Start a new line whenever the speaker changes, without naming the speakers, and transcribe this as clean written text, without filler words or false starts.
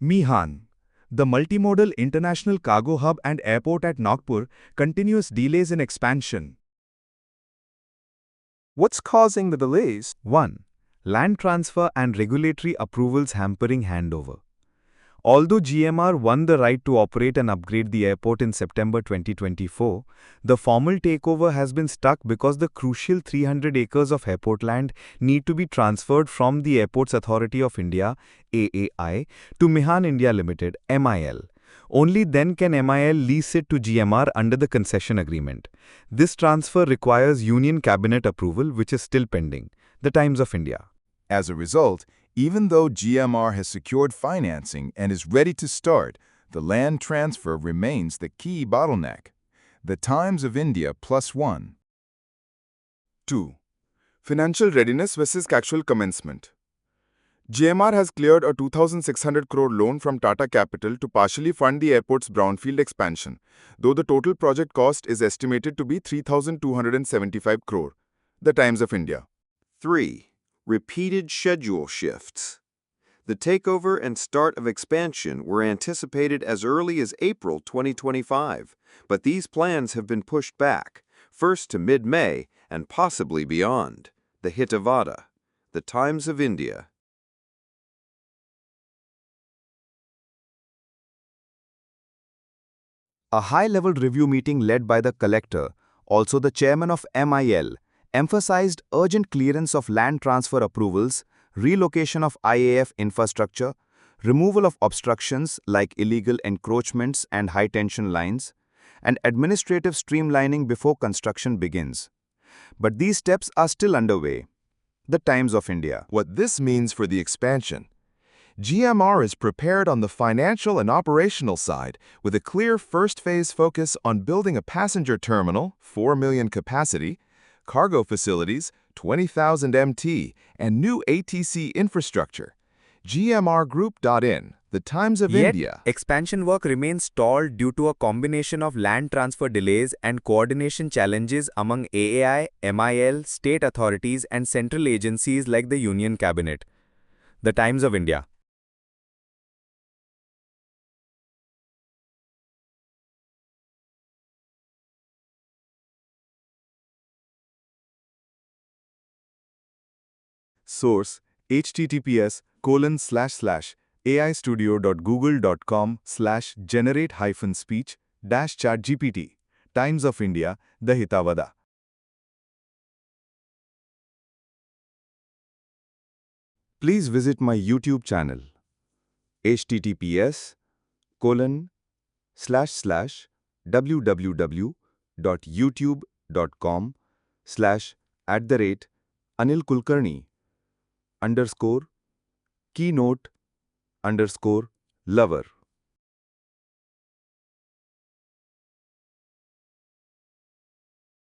MIHAN, the multimodal international cargo hub and airport at Nagpur, continuous delays in expansion.
What's causing the delays?
1. Land transfer and regulatory approvals hampering handover. Although GMR won the right to operate and upgrade the airport in September 2024, the formal takeover has been stuck because the crucial 300 acres of airport land need to be transferred from the Airports Authority of India (AAI) to MIHAN India Limited (MIL). Only then can MIL lease it to GMR under the concession agreement. This transfer requires Union Cabinet approval, which is still pending. The Times of India.
As a result, even though GMR has secured financing and is ready to start, the land transfer remains the key bottleneck. The Times of India +1.
2. Financial readiness versus actual commencement. GMR has cleared a 2,600 crore loan from Tata Capital to partially fund the airport's brownfield expansion, though the total project cost is estimated to be 3,275 crore. The Times of India.
3. Repeated schedule shifts. The takeover and start of expansion were anticipated as early as April 2025, but these plans have been pushed back, first to mid-May and possibly beyond. The Hitavada. The Times of India.
A high-level review meeting led by the collector, also the chairman of MIL, emphasized urgent clearance of land transfer approvals, relocation of IAF infrastructure, removal of obstructions like illegal encroachments and high-tension lines, and administrative streamlining before construction begins. But these steps are still underway. The Times of India.
What this means for the expansion. GMR is prepared on the financial and operational side with a clear first-phase focus on building a passenger terminal, 4 million capacity, cargo facilities, 20,000 MT, and new ATC infrastructure. GMRgroup.in, The Times of India.
Expansion work remains stalled due to a combination of land transfer delays and coordination challenges among AAI, MIL, state authorities and central agencies like the Union Cabinet. The Times of India.
Source: https://aistudio.google.com/generate-speech-chatgpt. Times of India, The Hitavada. Please visit my YouTube channel. https://www.youtube.com/@anilkulkarni_keynote_lover